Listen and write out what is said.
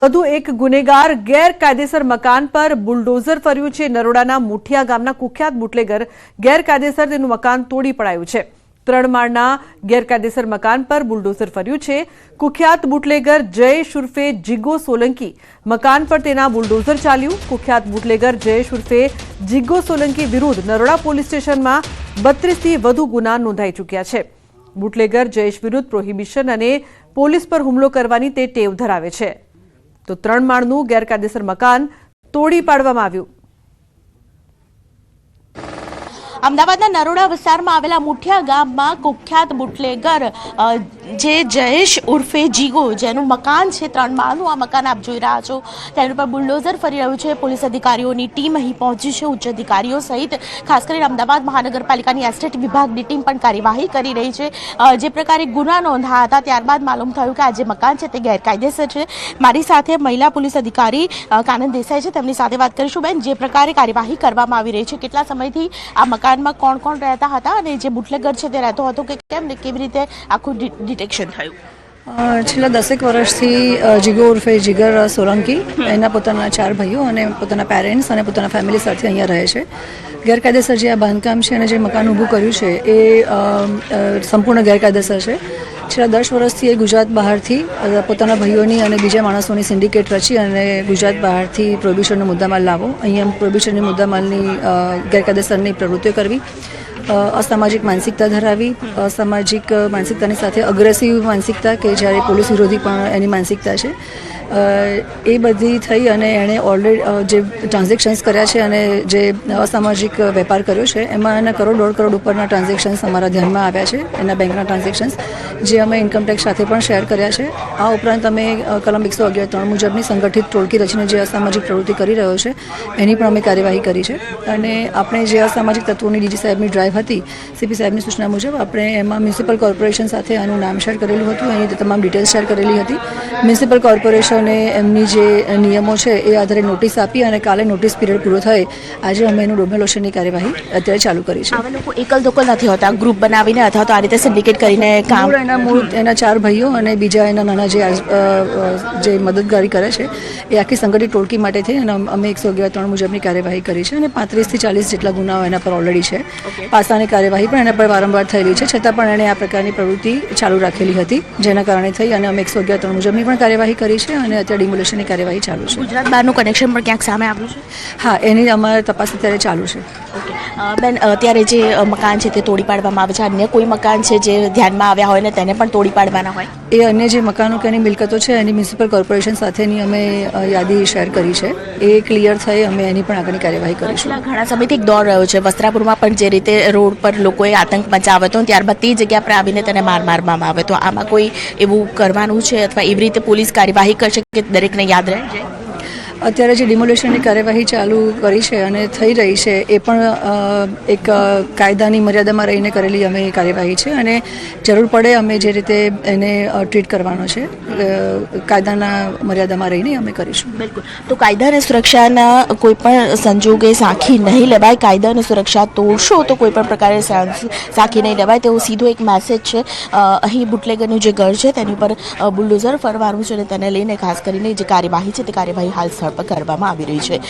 વધુ એક ગુનેગાર ગેરકાયદેસર મકાન પર બુલડોઝર ફર્યું છે। નરોડાના મુઠિયા ગામના કુખ્યાત બુટલેગર ગેરકાયદેસર તેનું મકાન તોડી પડાયું છે। 3 માળના ગેરકાયદેસર મકાન પર બુલડોઝર ફર્યું છે। કુખ્યાત બુટલેગર જયેશ ઉર્ફે જીગો સોલંકી મકાન પર તેના બુલડોઝર ચાલ્યું। કુખ્યાત બુટલેગર જયેશ ઉર્ફે જીગો સોલંકી વિરુદ્ધ નરોડા પોલીસ સ્ટેશનમાં 32થી વધુ ગુના નોંધાઈ ચૂક્યા છે। બુટલેગર જયેશ વિરુદ્ધ પ્રોહિબિશન અને પોલીસ પર હુમલો કરવાની તે ટેવ ધરાવે છે। તો 3 માળનું ગેરકાયદેસર મકાન તોડી પાડવામાં આવ્યું। અમદાવાદના નરોડા વિસ્તારમાં આવેલા મુઠિયા ગામમાં કુખ્યાત બુટલેગર જે જયેશ ઉર્ફે જીગો જેનું મકાન છે 3 માળનું આ મકાન આપ જોઈ રહ્યા છો તેના પર બુલડોઝર ફરી રહ્યું છે। પોલીસ અધિકારીઓની ટીમ અહીં પહોંચી છે। ઉચ્ચ અધિકારીઓ સહિત ખાસ કરીને અમદાવાદ મહાનગરપાલિકાની એસ્ટેટ વિભાગની ટીમ પણ કાર્યવાહી કરી રહી છે। જે પ્રકારે ગુના નોંધાયા હતા ત્યારબાદ માલુમ થયું કે આ જે મકાન છે તે ગેરકાયદેસર છે। મારી સાથે મહિલા પોલીસ અધિકારી કાનન દેસાઈ છે, તેમની સાથે વાત કરીશું। બેન, જે પ્રકારે કાર્યવાહી કરવામાં આવી રહી છે, કેટલા સમયથી આ મકાનમાં કોણ કોણ રહેતા હતા અને જે બુટલેગર છે તે રહેતો હતો કે કેમ ને કેવી રીતે આખું ડિટેક્શન થયું? છેલ્લા 10 વર્ષથી જીગો ઉર્ફે જીગર સોલંકી એના પોતાના 4 ભાઈઓ અને પોતાના પેરેન્ટ્સ અને પોતાના ફેમિલી સાથે અહીંયા રહે છે। ગેરકાયદેસર જે આ બાંધકામ છે અને જે મકાન ઊભું કર્યું છે એ સંપૂર્ણ ગેરકાયદેસર છે। છેલ્લા 10 વર્ષથી એ ગુજરાત બહારથી પોતાના ભાઈઓની અને બીજા માણસોની સિન્ડિકેટ રચી અને ગુજરાત બહારથી પ્રોહિબિશનનો મુદ્દામાલ લાવો, અહીંયા પ્રોહિબિશનની મુદ્દામાલની ગેરકાયદેસરની પ્રવૃત્તિઓ કરવી, અસામાજિક માનસિકતા ધરાવી, અસામાજિક માનસિકતાની સાથે અગ્રેસિવ માનસિકતા કે જ્યારે પોલીસ વિરોધી પણ એની માનસિકતા છે, એ બધી થઈ અને એણે ઓલરેડી જે ટ્રાન્ઝેક્શન્સ કર્યા છે અને જે અસામાજિક વેપાર કર્યો છે એમાં એના કરોડ કરોડ ઉપરના ટ્રાન્ઝેક્શન્સ અમારા ધ્યાનમાં આવ્યા છે, એના બેંકના ટ્રાન્ઝેક્શન્સ જે અમે ઇન્કમટેક્સ સાથે પણ શેર કર્યા છે। આ ઉપરાંત અમે કલમ 111 મુજબની સંગઠિત ટોળકી રચીને જે અસામાજિક પ્રવૃત્તિ કરી રહ્યો છે એની પણ અમે કાર્યવાહી કરી છે। અને આપણે જે અસામાજિક તત્વોની ડીજી સાહેબની ડ્રાઈવ હતી, સીપી સાહેબની સૂચના મુજબ આપણે એમાં મ્યુનિસિપલ કોર્પોરેશન સાથે આનું નામ શેર કરેલું હતું, એની તમામ ડિટેલ્સ શેર કરેલી હતી। મ્યુનિસિપલ કોર્પોરેશન અને એમની જે નિયમો છે એ આધારે નોટિસ આપી અને કાલે નોટિસ પીરિયડ પૂરો થાય આજે અમે એનું ડોમિનેશનની કાર્યવાહી અત્યારે ચાલુ કરી છે। આવા લોકો એકલ દોકલ નથી હોતા, ગ્રુપ બનાવીને અથવા તો આ રીતે સિન્ડિકેટ કરીને કામ એના 4 ભાઈઓ અને બીજા એના નાના જે મદદગારી કરે છે એ આખી સંગઠિત ટોળકી માટે થઈ અને અમે 111 મુજબની કાર્યવાહી કરી છે અને 35થી 40 જેટલા ગુનાઓ એના પર ઓલરેડી છે। પાસાની કાર્યવાહી પણ એના પર વારંવાર થયેલી છે, છતાં પણ એણે આ પ્રકારની પ્રવૃત્તિ ચાલુ રાખેલી હતી, જેના કારણે થઈ અને અમે 111 મુજબની પણ કાર્યવાહી કરી છે અને અત્યારે ડિમોલેશનની કાર્યવાહી ચાલુ છે। ગુજરાત બહારનું કનેક્શન પણ ક્યાંક સામે આવ્યું છે? હા, એની અમારે તપાસ અત્યારે ચાલુ છે। બેન, અત્યારે જે મકાન છે તે તોડી પાડવામાં આવે છે, અન્ય કોઈ મકાન છે જે ધ્યાનમાં આવ્યા હોય ને તેને પણ તોડી પાડવાના હોય? એ અન્ય જે મકાનો કે એની મિલકતો છે એની મ્યુનિસિપલ કોર્પોરેશન સાથેની અમે યાદી શેર કરી છે, એ ક્લિયર થઈ અમે એની પણ આગળની કાર્યવાહી કરીશું। ઘણા સમયથી એક દોર રહ્યો છે વસ્ત્રાપુરમાં પણ જે રીતે રોડ પર લોકોએ આતંક મચાવ્યો હતો ત્યારબાદ તે જગ્યા પર આવીને તેને મારવામાં આવે તો આમાં કોઈ એવું કરવાનું છે અથવા એવી રીતે પોલીસ કાર્યવાહી કરશે કે દરેકને યાદ રહે જાય? અત્યારે જે ડિમોલેશનની કાર્યવાહી ચાલુ કરી છે અને થઈ રહી છે એ પણ એક કાયદાની મર્યાદામાં રહીને કરેલી અમે કાર્યવાહી છે અને જરૂર પડે અમે જે રીતે એને ટ્રીટ કરવાનો છે કાયદાના મર્યાદામાં રહીને અમે કરીશું। બિલકુલ, તો કાયદા અને સુરક્ષાના કોઈ પણ સંજોગે સાખી નહીં લેવાય, કાયદા અને સુરક્ષા તોડશો તો કોઈ પણ પ્રકારે સાખી નહીં લેવાય તેવો સીધો એક મેસેજ છે। અહીં બુટલેગરનું જે ઘર છે તેની ઉપર બુલડોઝર ફરવાનું છે અને તેને લઈને ખાસ કરીને જે કાર્યવાહી છે તે કાર્યવાહી હાલ સ્થળ પર કરવામાં આવી રહી છે।